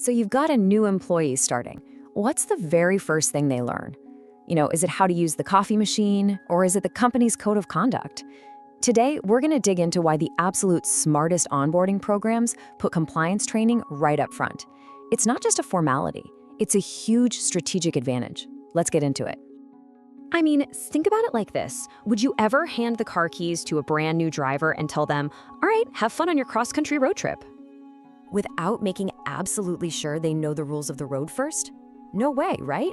So you've got a new employee starting. What's the very first thing they learn? Is it how to use the coffee machine, or is it the company's code of conduct? Today, we're going to dig into why the absolute smartest onboarding programs put compliance training right up front. It's not just a formality, it's a huge strategic advantage. Let's get into it. I mean, think about it like this. Would you ever hand the car keys to a brand new driver and tell them, all right, have fun on your cross-country road trip? Without making absolutely sure they know the rules of the road first? No way, right?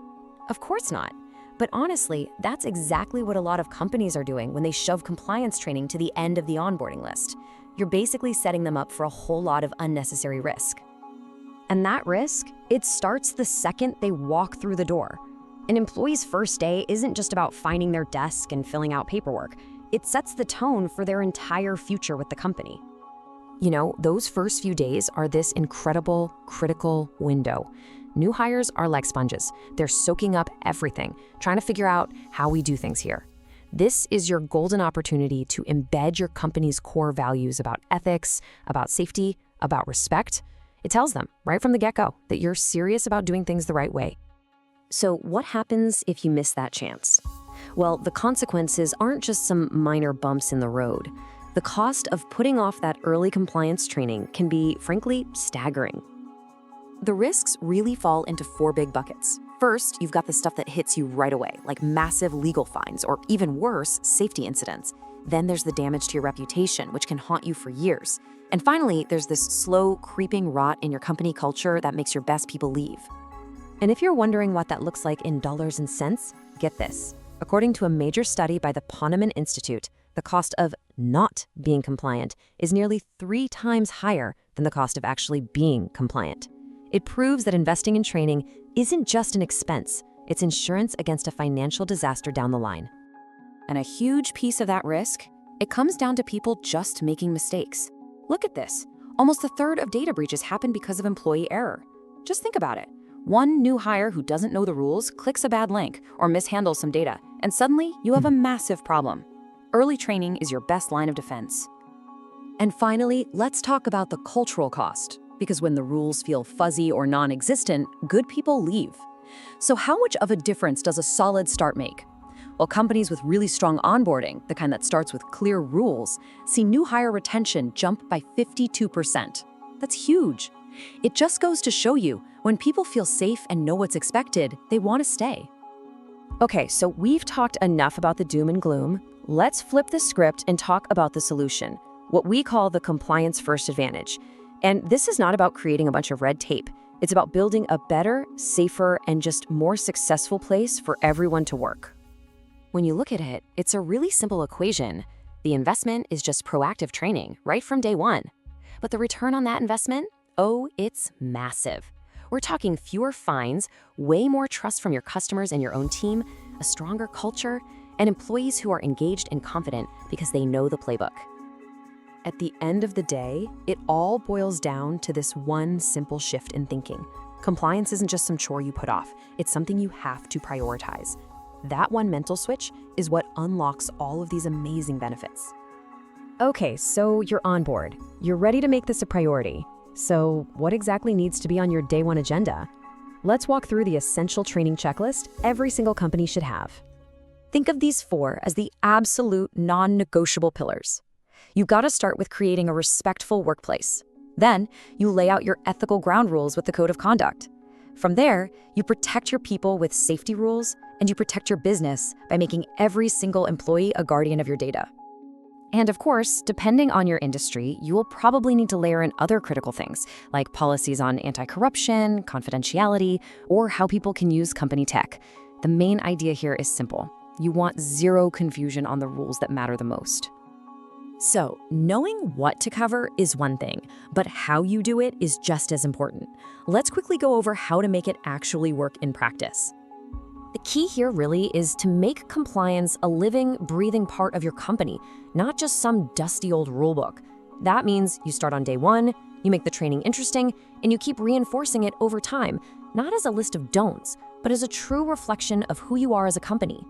Of course not. But honestly, that's exactly what a lot of companies are doing when they shove compliance training to the end of the onboarding list. You're basically setting them up for a whole lot of unnecessary risk. And that risk, it starts the second they walk through the door. An employee's first day isn't just about finding their desk and filling out paperwork. It sets the tone for their entire future with the company. Those first few days are this incredible, critical window. New hires are like sponges. They're soaking up everything, trying to figure out how we do things here. This is your golden opportunity to embed your company's core values about ethics, about safety, about respect. It tells them right from the get-go that you're serious about doing things the right way. So what happens if you miss that chance? Well, the consequences aren't just some minor bumps in the road. The cost of putting off that early compliance training can be, frankly, staggering. The risks really fall into 4 big buckets. First, you've got the stuff that hits you right away, like massive legal fines, or even worse, safety incidents. Then there's the damage to your reputation, which can haunt you for years. And finally, there's this slow, creeping rot in your company culture that makes your best people leave. And if you're wondering what that looks like in dollars and cents, get this. According to a major study by the Ponemon Institute, the cost of not being compliant is nearly 3 times higher than the cost of actually being compliant. It proves that investing in training isn't just an expense, it's insurance against a financial disaster down the line. And a huge piece of that risk, it comes down to people just making mistakes. Look at this. Almost a third of data breaches happen because of employee error. Just think about it. One new hire who doesn't know the rules clicks a bad link or mishandles some data, and suddenly you have a massive problem. Early training is your best line of defense. And finally, let's talk about the cultural cost, because when the rules feel fuzzy or non-existent, good people leave. So how much of a difference does a solid start make? Well, companies with really strong onboarding, the kind that starts with clear rules, see new hire retention jump by 52%. That's huge. It just goes to show you, when people feel safe and know what's expected, they want to stay. Okay, so we've talked enough about the doom and gloom. Let's flip the script and talk about the solution, what we call the compliance first advantage. And this is not about creating a bunch of red tape. It's about building a better, safer, and just more successful place for everyone to work. When you look at it, it's a really simple equation. The investment is just proactive training right from day one. But the return on that investment? Oh, it's massive. We're talking fewer fines, way more trust from your customers and your own team, a stronger culture, and employees who are engaged and confident because they know the playbook. At the end of the day, it all boils down to this one simple shift in thinking. Compliance isn't just some chore you put off, it's something you have to prioritize. That one mental switch is what unlocks all of these amazing benefits. Okay, so you're on board. You're ready to make this a priority. So what exactly needs to be on your day one agenda? Let's walk through the essential training checklist every single company should have. Think of these 4 as the absolute non-negotiable pillars. You've got to start with creating a respectful workplace. Then, you lay out your ethical ground rules with the code of conduct. From there, you protect your people with safety rules, and you protect your business by making every single employee a guardian of your data. And of course, depending on your industry, you will probably need to layer in other critical things, like policies on anti-corruption, confidentiality, or how people can use company tech. The main idea here is simple. You want zero confusion on the rules that matter the most. So, knowing what to cover is one thing, but how you do it is just as important. Let's quickly go over how to make it actually work in practice. The key here really is to make compliance a living, breathing part of your company, not just some dusty old rulebook. That means you start on day one, you make the training interesting, and you keep reinforcing it over time, not as a list of don'ts, but as a true reflection of who you are as a company.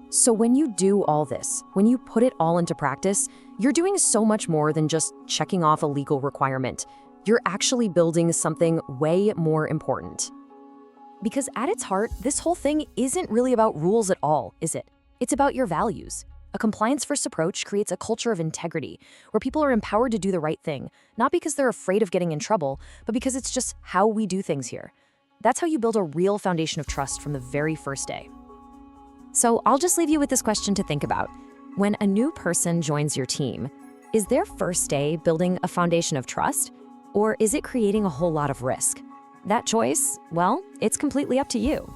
So when you do all this, when you put it all into practice, you're doing so much more than just checking off a legal requirement. You're actually building something way more important. Because at its heart, this whole thing isn't really about rules at all, is it? It's about your values. A compliance-first approach creates a culture of integrity, where people are empowered to do the right thing, not because they're afraid of getting in trouble, but because it's just how we do things here. That's how you build a real foundation of trust from the very first day. So I'll just leave you with this question to think about. When a new person joins your team, is their first day building a foundation of trust, or is it creating a whole lot of risk? That choice, well, it's completely up to you.